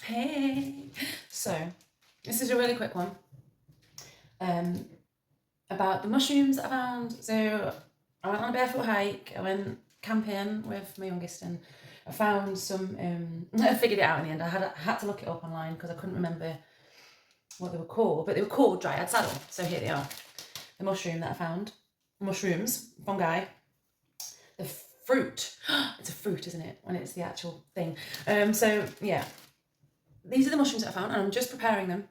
Hey. So, this is a really quick one. About the mushrooms that I found. So, I went on a barefoot hike. I went camping with my youngest, and I found some. I figured it out in the end. I had to look it up online because I couldn't remember what they were called, but they were called dryad saddle. So here they are. The mushroom that I found. Mushrooms, fungi. The fruit. It's a fruit, isn't it? When it's the actual thing. So yeah, these are the mushrooms that I found, and I'm just preparing them.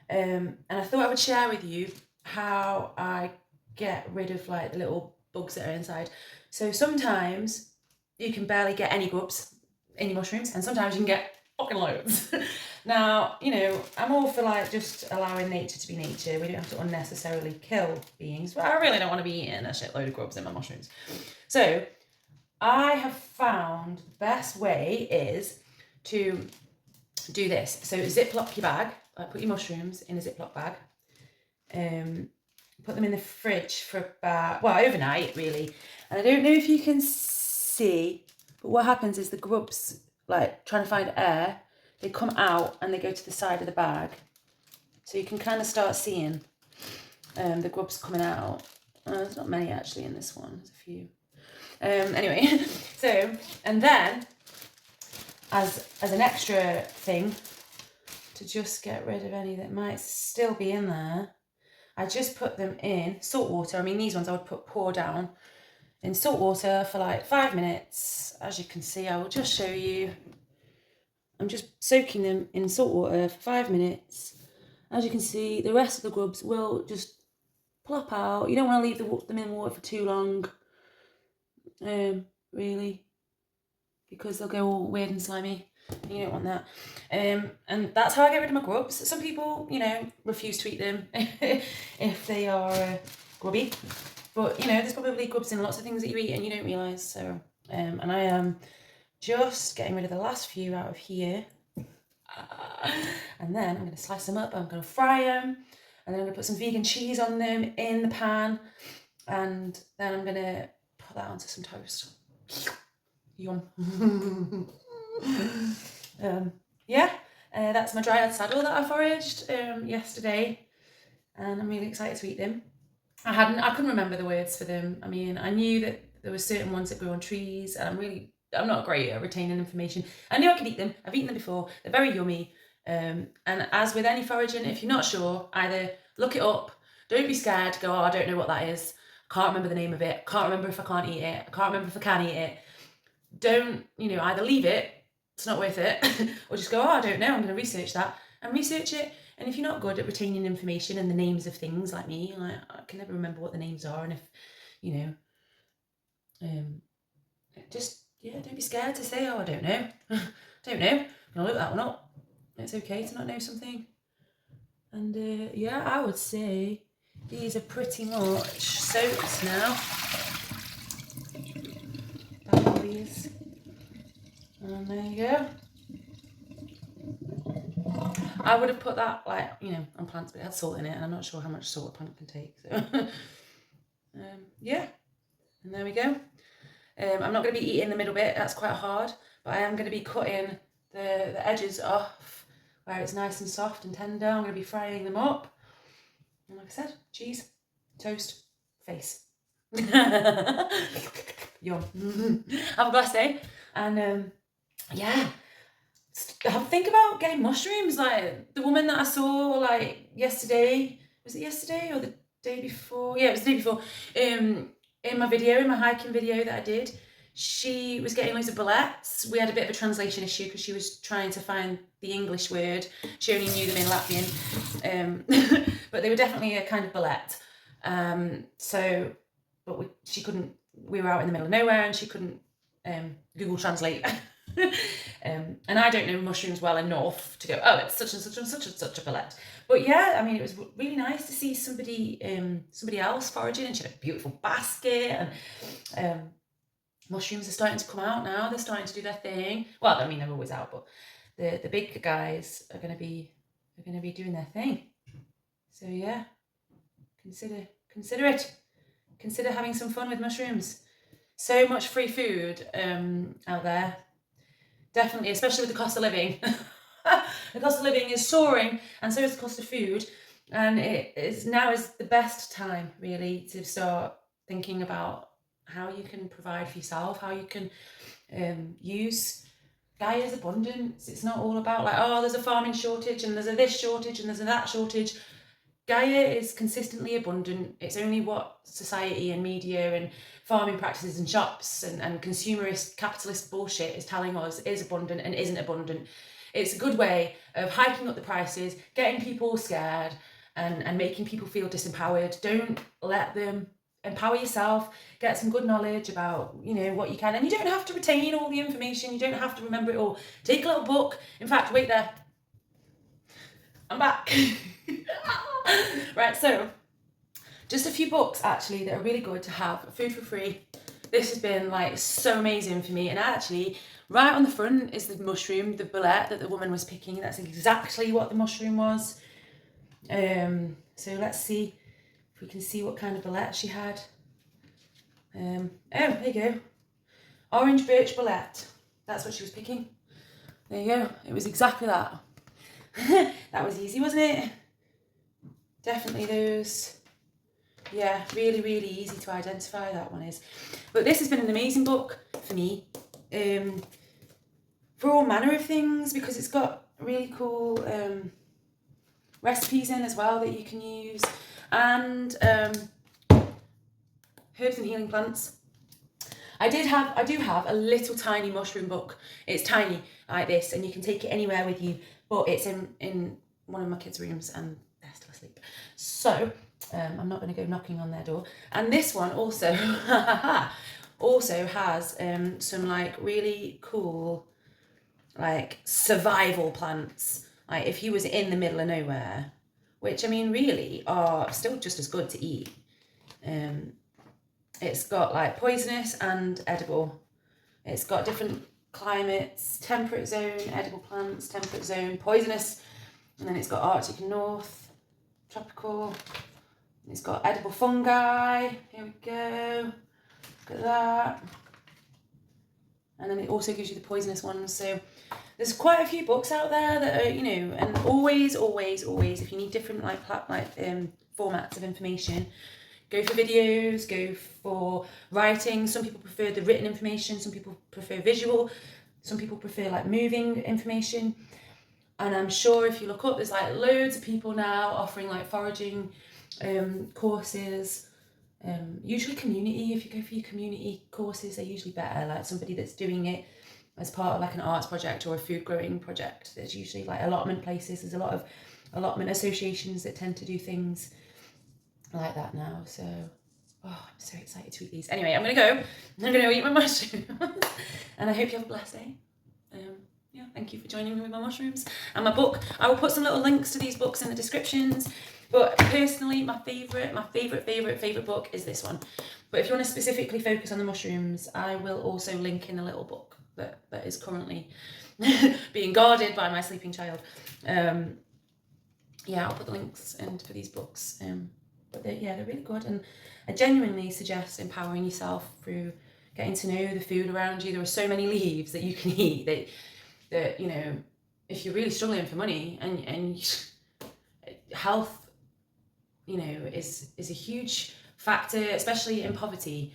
And I thought I would share with you how I get rid of like the little bugs that are inside. So sometimes you can barely get any grubs in your mushrooms, and sometimes you can get fucking loads. Now, I'm all for like just allowing nature to be nature. We don't have to unnecessarily kill beings, but I really don't want to be eating a shitload of grubs in my mushrooms. So I have found the best way is to do this. So ziplock your bag, like put your mushrooms in a ziplock bag, put them in the fridge for about, overnight really. And I don't know if you can see, but what happens is the grubs, like trying to find air, they come out and they go to the side of the bag. So you can kind of start seeing the grubs coming out. There's not many actually in this one, there's a few. Anyway, so, and then as an extra thing to just get rid of any that might still be in there, I just put them in salt water. I mean, these ones I would pour down in salt water for like 5 minutes. As you can see, I will just show you. I'm just soaking them in salt water for 5 minutes. As you can see, the rest of the grubs will just plop out. You don't want to leave them in water for too long, really, because they'll go all weird and slimy. You don't want that. And that's how I get rid of my grubs. Some people, refuse to eat them if they are grubby. But, there's probably grubs in lots of things that you eat and you don't realise. So, and I am just getting rid of the last few out of here. And then I'm going to slice them up. I'm going to fry them. And then I'm going to put some vegan cheese on them in the pan. And then I'm going to put that onto some toast. Yum. That's my dryad saddle that I foraged yesterday, and I'm really excited to eat them. I couldn't remember the words for them. I mean, I knew that there were certain ones that grew on trees, and I'm not great at retaining information. I knew I could eat them. I've eaten them before. They're very yummy. And as with any foraging, if you're not sure, either look it up. Don't be scared. Go, I don't know what that is. Can't remember the name of it. Can't remember if I can't eat it. I can't remember if I can eat it. Don't, either leave it, it's not worth it, or just go, I don't know, I'm going to research that, and research it. And if you're not good at retaining information and the names of things like me, I can never remember what the names are, and if, don't be scared to say, I don't know. Don't know, I'm going to look that one up. It's okay to not know something. And I would say these are pretty much soaked now. These. And there you go. I would have put that on plants, but it had salt in it, and I'm not sure how much salt a plant can take. So and there we go. I'm not going to be eating the middle bit, that's quite hard, but I am going to be cutting the edges off where it's nice and soft and tender. I'm going to be frying them up. And like I said, cheese, toast, face. Yum. Have a blessed day. And think about getting mushrooms. Like the woman that I saw yesterday, was it yesterday or the day before? Yeah, it was the day before. In my hiking video that I did, she was getting loads of bullets. We had a bit of a translation issue because she was trying to find the English word. She only knew them in Latvian, but they were definitely a kind of bullet. She couldn't. We were out in the middle of nowhere, and she couldn't Google Translate. And I don't know mushrooms well enough to go, oh, it's such and such and such and such a bullet. But yeah, I mean, it was really nice to see somebody else foraging, and she had a beautiful basket. And mushrooms are starting to come out now. They're starting to do their thing. Well, I mean, they're always out, but the big guys are going to be doing their thing. So yeah, consider it. Consider having some fun with mushrooms. So much free food out there. Definitely, especially with the cost of living. the cost of living is soaring, and so is the cost of food. And now is the best time really to start thinking about how you can provide for yourself, how you can use Gaia's abundance. It's not all about like, oh, there's a farming shortage and there's a this shortage and there's a that shortage. Gaia is consistently abundant. It's only what society and media and farming practices and shops and consumerist capitalist bullshit is telling us is abundant and isn't abundant. It's a good way of hiking up the prices, getting people scared, and making people feel disempowered. Don't let them. Empower yourself, get some good knowledge about, you know, what you can. And you don't have to retain all the information. You don't have to remember it all. Take a little book. In fact, wait there. I'm back. Right, so just a few books actually that are really good to have. Food for free. This has been like so amazing for me. And actually, right on the front is the mushroom, the bullet that the woman was picking. That's exactly what the mushroom was. So let's see if we can see what kind of bullet she had. Oh, there you go. Orange birch bullet. That's what she was picking. There you go. It was exactly that. That was easy, wasn't it? Definitely those. Yeah, really, really easy to identify, that one is. But this has been an amazing book for me. For all manner of things, because it's got really cool recipes in as well that you can use. And herbs and healing plants. I do have a little tiny mushroom book. It's tiny like this, and you can take it anywhere with you, but it's in one of my kids' rooms and they're still asleep. So I'm not going to go knocking on their door. And this one also has some like really cool like survival plants. Like if you was in the middle of nowhere, which I mean really are still just as good to eat. It's got like poisonous and edible. It's got different climates, temperate zone, edible plants, temperate zone, poisonous, and then it's got Arctic and North, tropical. It's got edible fungi. Here we go. Look at that. And then it also gives you the poisonous ones. So there's quite a few books out there that are, you know, and always, if you need different formats of information, go for videos, go for writing. Some people prefer the written information, some people prefer visual, some people prefer like moving information. And I'm sure if you look up, there's like loads of people now offering like foraging courses. Usually community, if you go for your community courses, they're usually better, like somebody that's doing it as part of like an arts project or a food growing project. There's usually like allotment places, there's a lot of allotment associations that tend to do things like that now. So I'm so excited to eat these. Anyway, I'm gonna go eat my mushroom. And I hope you have a blessed day. Thank you for joining me with my mushrooms and my book. I will put some little links to these books in the descriptions, but personally my favorite book is this one. But if you want to specifically focus on the mushrooms, I will also link in a little book that is currently being guarded by my sleeping child. I'll put the links in for these books. But they're really good, and I genuinely suggest empowering yourself through getting to know the food around you. There are so many leaves that you can eat that you know, if you're really struggling for money and health, you know, is a huge factor, especially in poverty.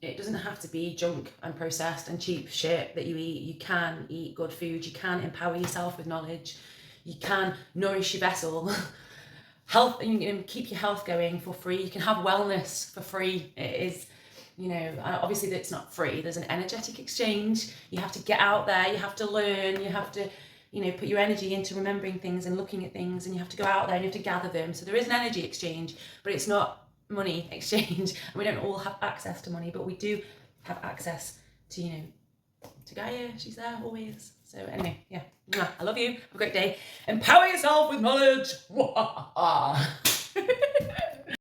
It doesn't have to be junk and processed and cheap shit that you eat. You can eat good food. You can empower yourself with knowledge. You can nourish your vessel. Health, you can keep your health going for free. You can have wellness for free. It is, you know, obviously it's not free. There's an energetic exchange. You have to get out there. You have to learn. You have to, you know, put your energy into remembering things and looking at things, and you have to go out there and you have to gather them. So there is an energy exchange, but it's not money exchange. And we don't all have access to money, but we do have access to, you know, to Gaia. She's there always. So anyway, I love you. Have a great day. Empower yourself with knowledge.